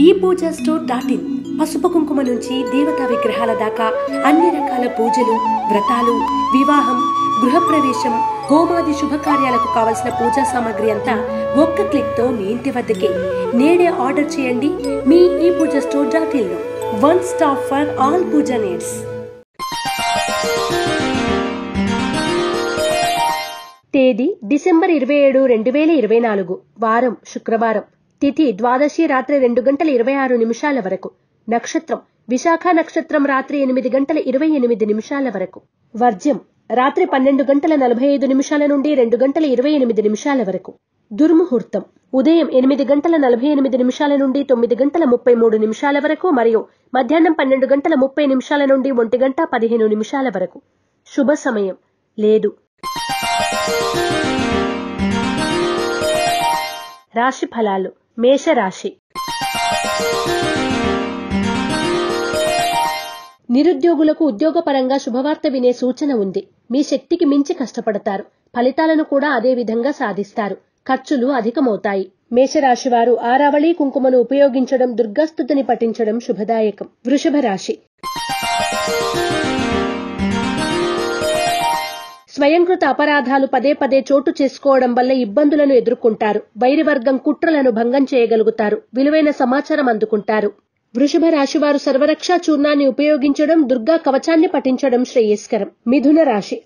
ePoojaStore.in పసుపు కుంకుమ నుంచి దేవతా విగ్రహాల దాకా అన్ని రకాల పూజలు, వ్రతాలు, వివాహం, గృహప్రవేశం, హోమాది శుభకార్యాలకు కావలసిన పూజా సామాగ్రి అంతా ఒక్క క్లిక్ తో మీ ఇంటి వద్దకే. నేడే ఆర్డర్ చేయండి మీ ePoojaStore.in లో. One stop for all pooja needs. తేదీ డిసెంబర్ 27, 2024. వారం శుక్రవారం. తిథి ద్వాదశి రాత్రి 2:26 వరకు. నక్షత్రం విశాఖ నక్షత్రం రాత్రి 8:28 వరకు. వర్జ్యం రాత్రి 12:45 నుండి 2:28 వరకు. దుర్ముహూర్తం ఉదయం 8:48 నుండి 9:33 వరకు మరియు మధ్యాహ్నం 12:30 నుండి 1:15 వరకు. శుభ సమయం లేదు. రాశి ఫలాలు. మేషరాశి. నిరుద్యోగులకు ఉద్యోగపరంగా శుభవార్త వినే సూచన ఉంది. మీ శక్తికి మించి కష్టపడతారు. ఫలితాలను కూడా అదే విధంగా సాధిస్తారు. ఖర్చులు అధికమవుతాయి. మేషరాశి వారు ఆరావళి కుంకుమను ఉపయోగించడం, దుర్గాస్తుతిని పఠించడం శుభదాయకం. వృషభ రాశి. స్వయంకృత అపరాధాలు పదే పదే చోటు చేసుకోవడం వల్ల ఇబ్బందులను ఎదుర్కొంటారు. వైరివర్గం కుట్రలను భంగం చేయగలుగుతారు. విలువైన సమాచారం అందుకుంటారు. వృషభ రాశివారు సర్వరక్షా చూర్ణాన్ని ఉపయోగించడం, దుర్గా కవచాన్ని పఠించడం శ్రేయస్కరం. మిథున రాశి.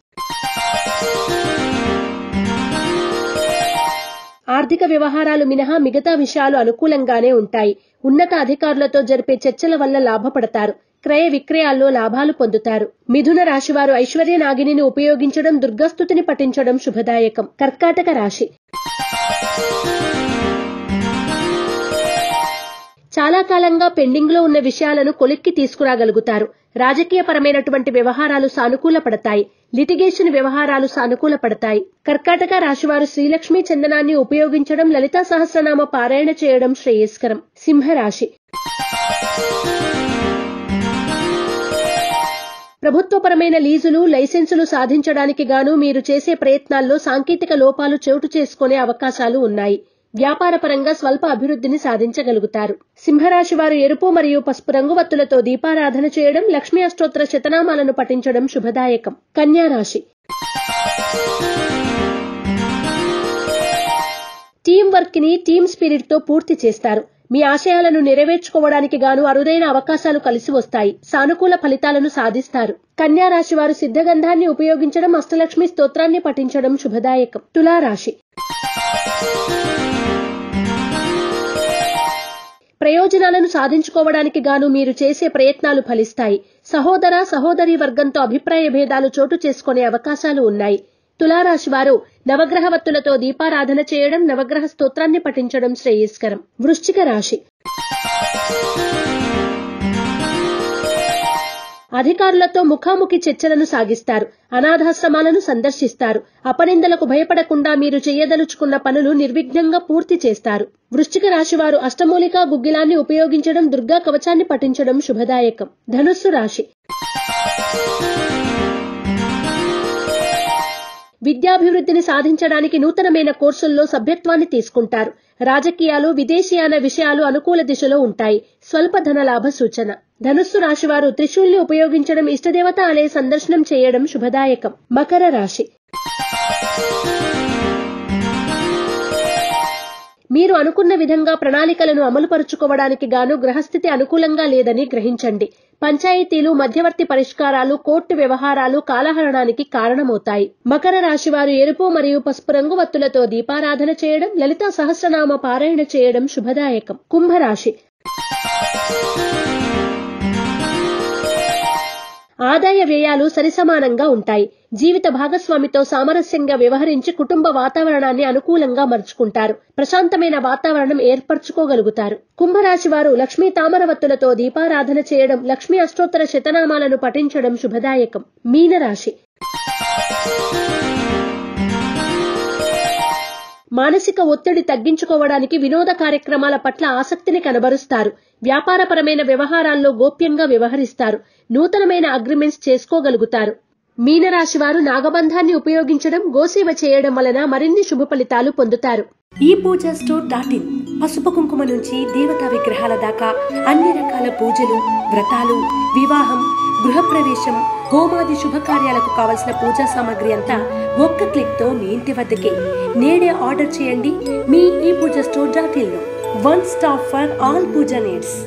ఆర్థిక వ్యవహారాలు మినహా మిగతా విషయాలు అనుకూలంగానే ఉంటాయి. ఉన్నత అధికారులతో జరిపే చర్చల వల్ల లాభపడతారు. క్రయ విక్రయాల్లో లాభాలు పొందుతారు. మిథున రాశివారు ఐశ్వర్య నాగిని ఉపయోగించడం, దుర్గాస్తుతిని పఠించడం శుభదాయకం. కర్కాటక రాశి. చాలా కాలంగా పెండింగ్ లో ఉన్న విషయాలను కొలిక్కి తీసుకురాగలుగుతారు. రాజకీయపరమైనటువంటి వ్యవహారాలు సానుకూల పడతాయి. లిటిగేషన్ వ్యవహారాలు సానుకూల పడతాయి. కర్కాటక రాశివారు శ్రీలక్ష్మీ చందనాన్ని ఉపయోగించడం, లలితా సహస్రనామ పారాయణ చేయడం శ్రేయస్కరం. సింహరాశి. ప్రభుత్వపరమైన లీజులు, లైసెన్సులు సాధించడానికి గాను మీరు చేసే ప్రయత్నాల్లో సాంకేతిక లోపాలు చోటు చేసుకునే అవకాశాలు ఉన్నాయి. వ్యాపారపరంగా స్వల్ప అభివృద్ధిని సాధించగలుగుతారు. సింహరాశి వారు ఎరుపు మరియు పసుపు రంగు వత్తులతో దీపారాధన చేయడం, లక్ష్మీ అష్టోత్తర శతనామాలను పఠించడం శుభదాయకం. కన్యా రాశి. టీం వర్క్ ని టీమ్ స్పిరిట్ తో పూర్తి చేస్తారు. మీ ఆశయాలను నెరవేర్చుకోవడానికి గాను అరుదైన అవకాశాలు కలిసి వస్తాయి. సానుకూల ఫలితాలను సాధిస్తారు. కన్యా రాశి వారు సిద్ధగంధాన్ని ఉపయోగించడం, అష్టలక్ష్మి స్తోత్రాన్ని పఠించడం శుభదాయకం. తులారాశి. ప్రయోజనాలను సాధించుకోవడానికి గాను మీరు చేసే ప్రయత్నాలు ఫలిస్తాయి. సహోదర సహోదరి వర్గంతో అభిప్రాయ భేదాలు చోటు చేసుకునే అవకాశాలు ఉన్నాయి. తులారాశి వారు నవగ్రహ వత్తులతో దీపారాధన చేయడం, నవగ్రహ స్తోత్రాన్ని పఠించడం శ్రేయస్కరం. వృశ్చిక రాశి. అధికారులతో ముఖాముఖి చర్చలను సాగిస్తారు. అనాథాశ్రమాలను సందర్శిస్తారు. అపనిందలకు భయపడకుండా మీరు చేయదలుచుకున్న పనులు నిర్విఘ్నంగా పూర్తి చేస్తారు. వృశ్చిక రాశి వారు అష్టమూలికా గుగ్గిలాన్ని ఉపయోగించడం, దుర్గా కవచాన్ని పఠించడం శుభదాయకం. ధనుస్సు రాశి. విద్యాభివృద్ధిని సాధించడానికి నూతనమైన కోర్సుల్లో సభ్యత్వాన్ని తీసుకుంటారు. రాజకీయాలు, విదేశీయాన విషయాలు అనుకూల దిశలో ఉంటాయి. స్వల్ప ధన లాభ సూచన. ధనుస్సు రాశివారు త్రిశూల్ని ఉపయోగించడం, ఇష్టదేవత ఆలయ సందర్శనం చేయడం శుభదాయకం. మకర రాశి. మీరు అనుకున్న విధంగా ప్రణాళికలను అమలుపరుచుకోవడానికి గాను గ్రహస్థితి అనుకూలంగా లేదని గ్రహించండి. పంచాయతీలు, మధ్యవర్తి పరిష్కారాలు, కోర్టు వ్యవహారాలు కాలహరణానికి కారణమవుతాయి. మకర రాశి వారు ఎరుపు మరియు పసుపు రంగు వత్తులతో దీపారాధన చేయడం, లలితా సహస్రనామ పారాయణ చేయడం శుభదాయకం. కుంభరాశి. ఆదాయ వ్యయాలు సరిసమానంగా ఉంటాయి. జీవిత భాగస్వామితో సామరస్యంగా వ్యవహరించి కుటుంబ వాతావరణాన్ని అనుకూలంగా మలుచుకుంటారు. ప్రశాంతమైన వాతావరణం ఏర్పరచుకోగలుగుతారు. కుంభరాశి వారు లక్ష్మీ తామరవత్తులతో దీపారాధన చేయడం, లక్ష్మీ అష్టోత్తర శతనామాలను పఠించడం శుభదాయకం. మీనరాశి. మానసిక ఒత్తిడి తగ్గించుకోవడానికి వినోద కార్యక్రమాల పట్ల ఆసక్తిని కనబరుస్తారు. వ్యాపారపరమైన వ్యవహారాల్లో గోప్యంగా వ్యవహరిస్తారు. నూతనమైన అగ్రిమెంట్స్ చేసుకోగలుగుతారు. మీనరాశి వారు నాగబంధాన్ని ఉపయోగించడం, గోసేవ చేయడం వలన మరిన్ని శుభ ఫలితాలు పొందుతారు. ఈ పూజా స్టోర్ .in పసుపు కుంకుమ నుంచి దేవతా విగ్రహాల దాకా అన్ని రకాల పూజలు, వ్రతాలు, వివాహం, గృహప్రవేశం, హోమాది శుభకార్యాలకు కావలసిన పూజా సామాగ్రి అంతా ఒక్క క్లిక్ తో మీ ఇంటి వద్దకే. నేడే ఆర్డర్ చేయండి మీ ఈ పూజా స్టోర్ .in లో. One stop for all pooja needs.